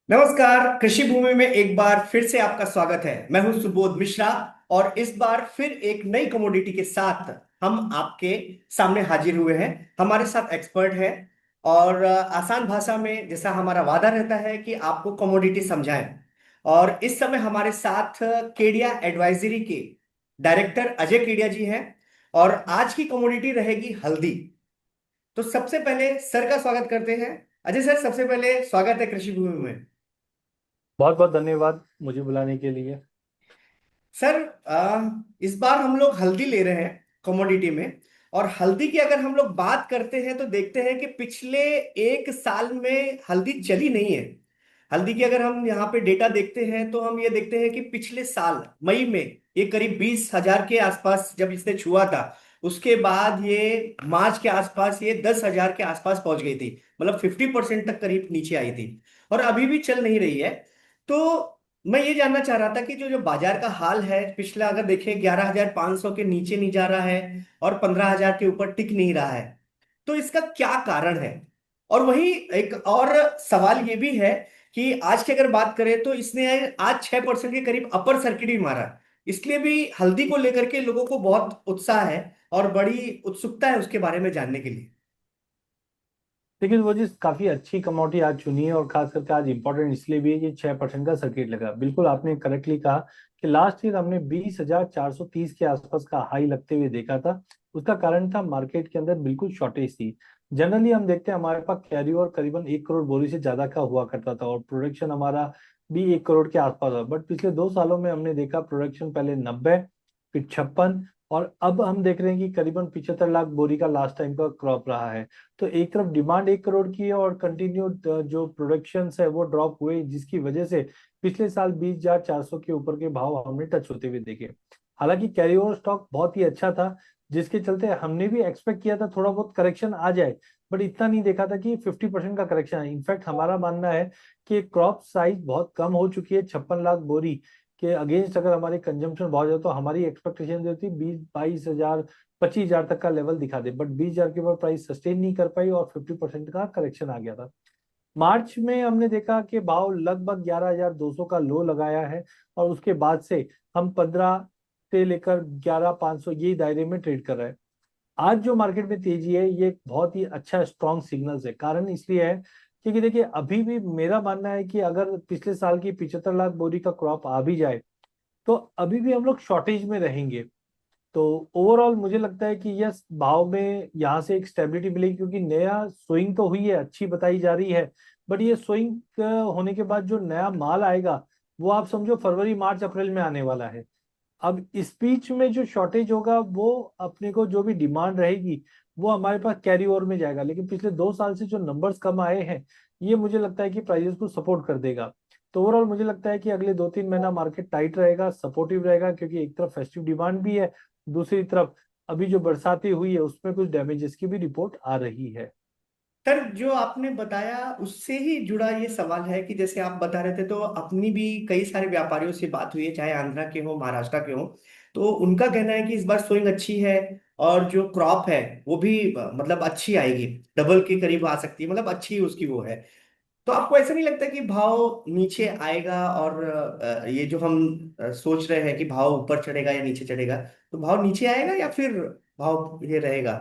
नमस्कार। कृषि भूमि में एक बार फिर से आपका स्वागत है। मैं हूं सुबोध मिश्रा और इस बार फिर एक नई कमोडिटी के साथ हम आपके सामने हाजिर हुए हैं। हमारे साथ एक्सपर्ट है और आसान भाषा में जैसा हमारा वादा रहता है कि आपको कमोडिटी समझाएं। और इस समय हमारे साथ केडिया एडवाइजरी के डायरेक्टर अजय केडिया जी हैं और आज की कमोडिटी रहेगी हल्दी। तो सबसे पहले सर का स्वागत करते हैं। अजय सर, सबसे पहले स्वागत है कृषि भूमि में। बहुत बहुत धन्यवाद मुझे बुलाने के लिए। सर, इस बार हम लोग हल्दी ले रहे हैं कमोडिटी में। और हल्दी की अगर हम लोग बात करते हैं तो देखते हैं कि पिछले एक साल में हल्दी चली नहीं है। हल्दी की अगर हम यहाँ पे डेटा देखते हैं तो हम ये देखते हैं कि पिछले साल मई में ये करीब 20,000 के आसपास जब इसने छुआ था, उसके बाद ये मार्च के आसपास ये 10,000 के आसपास पहुंच गई थी। मतलब 50% तक करीब नीचे आई थी और अभी भी चल नहीं रही है। तो मैं ये जानना चाह रहा था कि जो जो बाजार का हाल है, पिछला अगर देखें 11,500 के नीचे नहीं जा रहा है और 15,000 के ऊपर टिक नहीं रहा है, तो इसका क्या कारण है। और वही एक और सवाल ये भी है कि आज की अगर बात करें तो इसने आज 6% के करीब अपर सर्किट भी मारा। इसलिए भी हल्दी को लेकर के लोगों को बहुत उत्साह है और बड़ी उत्सुकता है उसके बारे में जानने के लिए। लेकिन वो जिस काफी अच्छी कमोडिटी आज चुनी है और खास करके आज इंपॉर्टेंट इसलिए भी है कि 6% का सर्किट लगा। बिल्कुल आपने करेक्टली कहा कि लास्ट ईयर हमने 20,430 के आसपास का हाई लगते हुए देखा था। उसका कारण था मार्केट के अंदर बिल्कुल शॉर्टेज थी। जनरली हम देखते हैं हमारे पास कैरी ओवर करीबन 1 करोड़ बोरी से ज्यादा का हुआ करता था और प्रोडक्शन हमारा भी 1 करोड़ के आसपास था। बट पिछले 2 सालों में हमने देखा प्रोडक्शन पहले 90, फिर 56 और अब हम देख रहे हैं कि करीबन 75 लाख बोरी का लास्ट टाइम का क्रॉप रहा है। तो एक तरफ डिमांड 1 करोड़ की है और कंटिन्यू जो प्रोडक्शन है वो ड्रॉप हुए, जिसकी वजह से पिछले साल 20,400 के ऊपर के भाव हमने टच होते हुए देखे। हालांकि कैरी ओवर स्टॉक बहुत ही अच्छा था, जिसके चलते हमने भी एक्सपेक्ट किया था थोड़ा बहुत करेक्शन आ जाए। बट इतना नहीं देखा था कि 50% का करेक्शन है। इनफैक्ट हमारा मानना है कि क्रॉप साइज बहुत कम हो चुकी है। 56 लाख बोरी के अगेंस्ट अगर हमारी कंजम्पशन बहुत ज्यादा, तो हमारी एक्सपेक्टेशन जो थी 20-22 हजार 25,000 तक का लेवल दिखा दे। बट 20,000 के ऊपर प्राइस सस्टेन नहीं कर पाई और 50% का करेक्शन आ गया था। मार्च में हमने देखा कि भाव लगभग 11,200 का लो लगाया है और उसके बाद से हम 15 से लेकर 11,500 ये दायरे में ट्रेड कर रहे हैं। आज जो मार्केट में तेजी है ये एक बहुत ही अच्छा स्ट्रॉन्ग सिग्नल्स है। कारण इसलिए है क्योंकि देखिए अभी भी मेरा मानना है कि अगर पिछले साल की 75 लाख बोरी का क्रॉप आ भी जाए तो अभी भी हम लोग शॉर्टेज में रहेंगे। तो ओवरऑल मुझे लगता है कि यस, भाव में यहाँ से एक स्टेबिलिटी मिलेगी क्योंकि नया स्विंग तो हुई है, अच्छी बताई जा रही है। बट ये स्विंग होने के बाद जो नया माल आएगा वो आप समझो फरवरी मार्च अप्रैल में आने वाला है। अब इस बीच में जो शॉर्टेज होगा वो अपने को जो भी डिमांड रहेगी वो हमारे पास कैरी ओवर में जाएगा। लेकिन पिछले 2 साल से जो नंबर्स कम आए हैं ये मुझे लगता है कि प्राइसेस को सपोर्ट कर देगा। तो ओवरऑल मुझे लगता है कि अगले 2-3 महीना मार्केट टाइट रहेगा, सपोर्टिव रहेगा, क्योंकि एक तरफ फेस्टिव डिमांड भी है, दूसरी तरफ अभी जो बरसाती हुई है उसमें कुछ डैमेजेस की भी रिपोर्ट आ रही है। सर, जो आपने बताया उससे ही जुड़ा ये सवाल है कि जैसे आप बता रहे थे तो अपनी भी कई सारे व्यापारियों से बात हुई है, चाहे आंध्रा के हो महाराष्ट्र के हो। तो उनका कहना है कि इस बार सोइंग अच्छी है और जो क्रॉप है वो भी मतलब अच्छी आएगी, डबल के करीब आ सकती है, मतलब अच्छी उसकी वो है। तो आपको ऐसा नहीं लगता कि भाव नीचे आएगा और ये जो हम सोच रहे हैं कि भाव ऊपर चढ़ेगा या नीचे चढ़ेगा, तो भाव नीचे आएगा या फिर भाव ये रहेगा।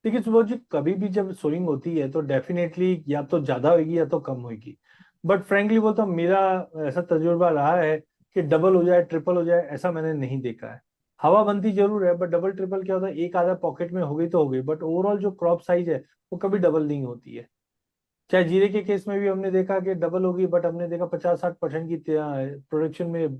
देखिए सुबह जी, कभी भी जब सोइंग होती है तो डेफिनेटली या तो ज्यादा होगी या तो कम होगी। बट फ्रेंकली बोलता हूँ, मेरा ऐसा तजुर्बा रहा है कि डबल हो जाए ट्रिपल हो जाए ऐसा मैंने नहीं देखा है। हवा बनती जरूर है बट डबल ट्रिपल क्या होता है, एक आधा पॉकेट में हो गई तो हो गई, बट ओवरऑल जो क्रॉप साइज है वो कभी डबल नहीं होती है। चाहे जीरे के केस में भी हमने देखा कि डबल होगी, बट हमने देखा 50-60% की प्रोडक्शन में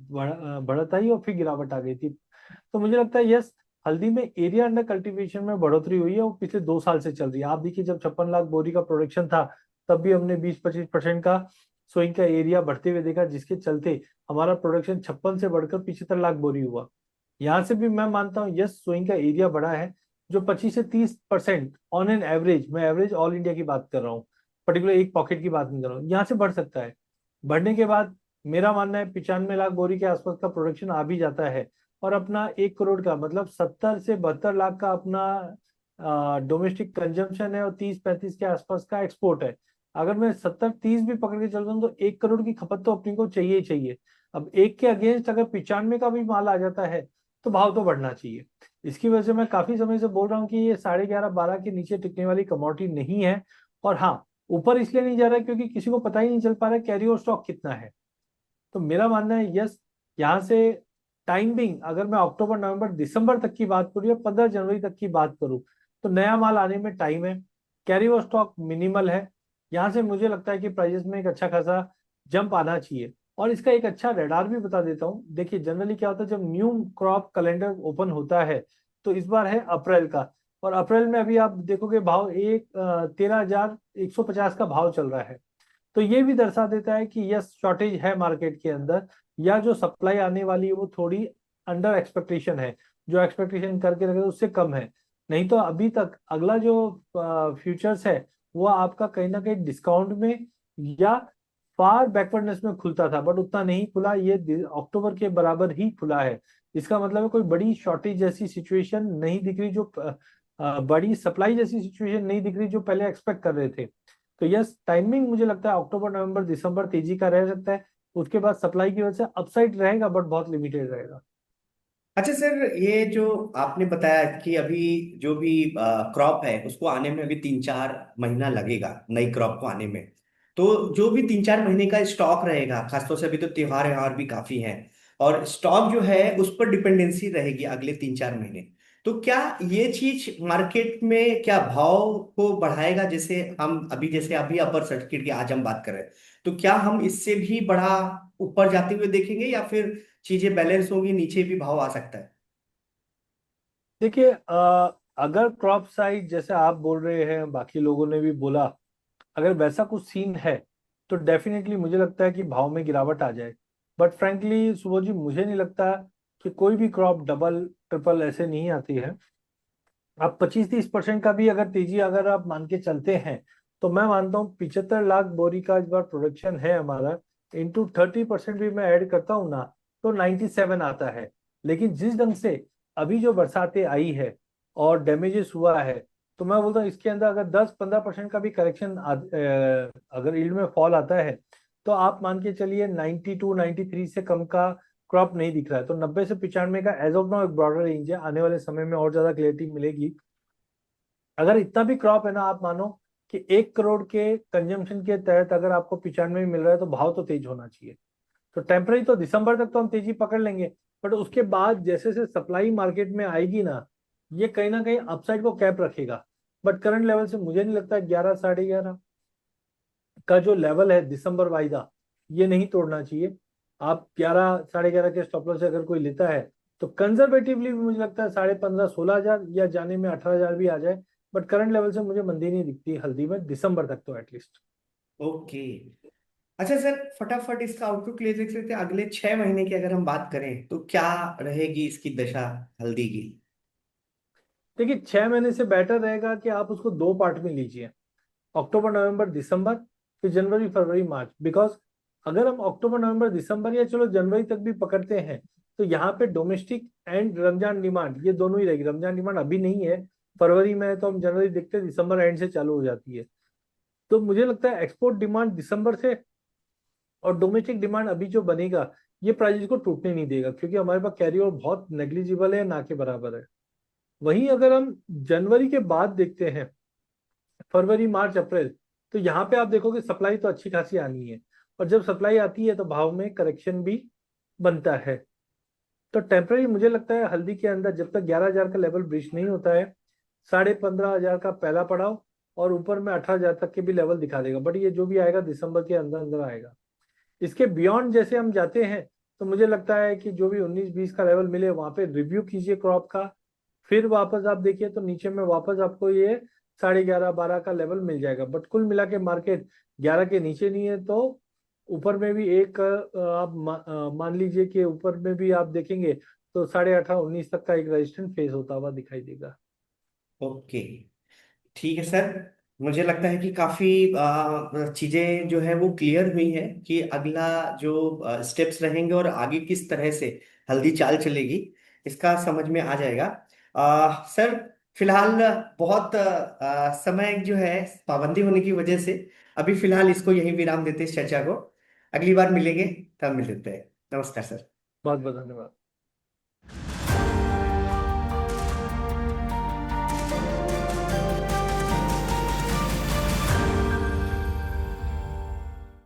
बढ़त आई और फिर गिरावट आ गई थी। तो मुझे लगता है यस, हल्दी में एरिया अंडर कल्टीवेशन में बढ़ोतरी हुई है, वो पिछले 2 साल से चल रही है। आप देखिए जब 56 लाख बोरी का प्रोडक्शन था तब भी हमने 20-25% का सोइंग का एरिया बढ़ते हुए देखा, जिसके चलते हमारा प्रोडक्शन 56 से बढ़कर 75 लाख बोरी हुआ। यहाँ से भी मैं मानता हूँ यस, सोइंग का एरिया बढ़ा है, जो 25 से 30% ऑन एन एवरेज, मैं एवरेज ऑल इंडिया की बात कर रहा हूँ, पर्टिकुलर एक पॉकेट की बात नहीं कर रहा हूँ, यहाँ से बढ़ सकता है। बढ़ने के बाद मेरा मानना है 95 लाख बोरी के आसपास का प्रोडक्शन आ भी जाता है और अपना 1 करोड़ का मतलब 70 से 72 लाख का अपना डोमेस्टिक कंजम्पशन है और 30-35 के आसपास का एक्सपोर्ट है। अगर मैं 70-30 भी पकड़ के चलता हूँ तो 1 करोड़ की खपत तो अपनी को चाहिए ही चाहिए। अब एक के अगेंस्ट अगर 95 का भी माल आ जाता है तो भाव तो बढ़ना चाहिए। इसकी वजह से मैं काफी समय से बोल रहा हूँ कि ये 11.5-12 के नीचे टिकने वाली कमोडिटी नहीं है। और हाँ, ऊपर इसलिए नहीं जा रहा है क्योंकि किसी को पता ही नहीं चल पा रहा है कैरी ओवर स्टॉक कितना है। तो मेरा मानना है यस, यहाँ से टाइम बिंग अगर मैं अक्टूबर नवंबर दिसंबर तक की बात करूँ या 15 जनवरी तक की बात करूँ तो नया माल आने में टाइम है। कैरी ओवर स्टॉक मिनिमल है। यहाँ से मुझे लगता है कि प्राइजेस में एक अच्छा खासा जंप आना चाहिए। और इसका एक अच्छा रडार भी बता देता हूँ। देखिए जनरली क्या होता है जब न्यू क्रॉप कैलेंडर ओपन होता है तो इस बार है अप्रैल का। और अप्रैल में अभी आप देखोगे भाव 13,150 का भाव चल रहा है। तो ये भी दर्शा देता है कि यस शॉर्टेज है मार्केट के अंदर, या जो सप्लाई आने वाली है वो थोड़ी अंडर एक्सपेक्टेशन है, जो एक्सपेक्टेशन करके रखे उससे कम है। नहीं तो अभी तक अगला जो फ्यूचर्स है वो आपका कहीं ना कहीं डिस्काउंट में या फार बैकवर्डनेस में खुलता था, बट उतना नहीं खुला, ये अक्टूबर के बराबर ही खुला है। इसका मतलब है कोई बड़ी शॉर्टेज जैसी सिचुएशन नहीं दिख रही, जो बड़ी सप्लाई जैसी सिचुएशन नहीं दिख रही जो पहले एक्सपेक्ट कर रहे थे। तो यस, टाइमिंग मुझे लगता है अक्टूबर नवंबर दिसंबर तेजी का रह सकता है। उसके बाद सप्लाई की वजह से अपसाइड रहेगा बट बहुत लिमिटेड रहेगा। अच्छा सर, ये जो आपने बताया कि अभी जो भी क्रॉप है उसको आने में अभी 3-4 महीना लगेगा, नई क्रॉप को आने में। तो जो भी 3-4 महीने का स्टॉक रहेगा, खासतौर से अभी तो त्योहार व्योहार भी काफी हैं, और स्टॉक जो है उस पर डिपेंडेंसी रहेगी अगले 3-4 महीने। तो क्या ये चीज मार्केट में क्या भाव को बढ़ाएगा? जैसे हम अभी, जैसे अभी अपर सर्किट की आज हम बात कर रहे हैं, तो क्या हम इससे भी बड़ा ऊपर जाते हुए देखेंगे, या फिर चीजें बैलेंस होगी, नीचे भी भाव आ सकता है? देखिए अगर क्रॉप साइज जैसे आप बोल रहे हैं बाकी लोगों ने भी बोला, अगर वैसा कुछ सीन है तो डेफिनेटली मुझे लगता है कि भाव में गिरावट आ जाए। बट फ्रैंकली सुबोध जी, मुझे नहीं लगता कि कोई भी क्रॉप डबल ट्रिपल ऐसे नहीं आती है। आप 25-30% का भी अगर तेजी अगर आप मान के चलते हैं तो मैं मानता हूँ 75 लाख बोरी का इस बार प्रोडक्शन है हमारा, इंटू 30% भी मैं ऐड करता हूँ ना, तो 97 आता है। लेकिन जिस ढंग से अभी जो बरसातें आई है और डैमेजेस हुआ है, तो मैं बोलता हूँ इसके अंदर अगर 10-15% का भी करेक्शन अगर यील्ड में फॉल आता है तो आप मान के चलिए 92-93 से कम का क्रॉप नहीं दिख रहा है। तो 90 से 95 का एज ऑफ नाउ एक ब्रॉडर रेंज है, आने वाले समय में और ज्यादा क्लियरिटी मिलेगी। अगर इतना भी क्रॉप है ना, आप मानो कि 1 करोड़ के कंजम्पशन के तहत अगर आपको 95 मिल रहा है तो भाव तो तेज होना चाहिए। तो टेम्पररी तो दिसंबर तक तो हम तेजी पकड़ लेंगे, बट उसके बाद जैसे जैसे सप्लाई मार्केट में आएगी ना, ये कहीं ना कहीं अपसाइड को कैप रखेगा। बट करंट लेवल से मुझे नहीं लगता 11 साढ़े 11 का जो लेवल है दिसंबर वाइदा, ये नहीं तोड़ना चाहिए। आप 11 साढ़े 11 के स्टॉप लॉस से अगर कोई लेता है तो कंजर्वेटिवली भी मुझे लगता है 15,500 16,000 या जाने में 18,000 भी आ जाए। बट करंट लेवल से मुझे मंदी नहीं दिखती हल्दी में दिसंबर तक तो एटलीस्ट। ओके। अच्छा सर, फटाफट इसका आउटलुक ले देख लेते हैं। अगले 6 महीने की अगर हम बात करें तो क्या रहेगी इसकी दशा, हल्दी की? देखिए 6 महीने से बेटर रहेगा कि आप उसको दो पार्ट में लीजिए, अक्टूबर नवंबर दिसंबर, फिर जनवरी फरवरी मार्च। बिकॉज अगर हम अक्टूबर नवंबर दिसंबर या चलो जनवरी तक भी पकड़ते हैं तो यहाँ पे डोमेस्टिक एंड रमजान डिमांड ये दोनों ही रहेगी। रमजान डिमांड अभी नहीं है, फरवरी में है, तो हम जनवरी देखते हैं दिसंबर एंड से चालू हो जाती है। तो मुझे लगता है एक्सपोर्ट डिमांड दिसंबर से और डोमेस्टिक डिमांड अभी जो बनेगा ये प्राइस को टूटने नहीं देगा, क्योंकि हमारे पास कैरी ओवर बहुत नेग्लिजिबल है, ना के बराबर है। वहीं अगर हम जनवरी के बाद देखते हैं, फरवरी मार्च अप्रैल, तो यहाँ पे आप देखोगे सप्लाई तो अच्छी खासी आनी है। और जब सप्लाई आती है तो भाव में करेक्शन भी बनता है। तो टेम्पररी मुझे लगता है हल्दी के अंदर जब तक 11,000 का लेवल ब्रीच नहीं होता है, 15,500 का पहला पड़ाव और ऊपर में 18,000 तक के भी लेवल दिखा देगा। बट ये जो भी आएगा दिसंबर के अंदर अंदर आएगा। इसके बियॉन्ड जैसे हम जाते हैं तो मुझे लगता है कि जो भी 19-20 का लेवल मिले वहां पे रिव्यू कीजिए क्रॉप का। फिर वापस आप देखिए तो नीचे में वापस आपको ये 11.5 12 का लेवल मिल जाएगा। बट कुल मिला के मार्केट 11 के नीचे नहीं है, तो ऊपर में भी एक आप मान लीजिए कि ऊपर में भी आप देखेंगे तो 18.5 19 तक का एक रेजिस्टेंस फेस होता हुआ दिखाई देगा। ओके, ठीक है सर। मुझे लगता है कि काफी चीजें जो है वो क्लियर हुई हैं कि अगला जो स्टेप्स रहेंगे और आगे किस तरह से हल्दी चाल चलेगी, इसका समझ में आ जाएगा। सर, फिलहाल बहुत समय जो है पाबंदी होने की वजह से अभी फिलहाल इसको यहीं विराम देते हैं इस चर्चा को। अगली बार मिलेंगे, तब मिलते हैं। नमस्कार सर। बहुत बहुत धन्यवाद।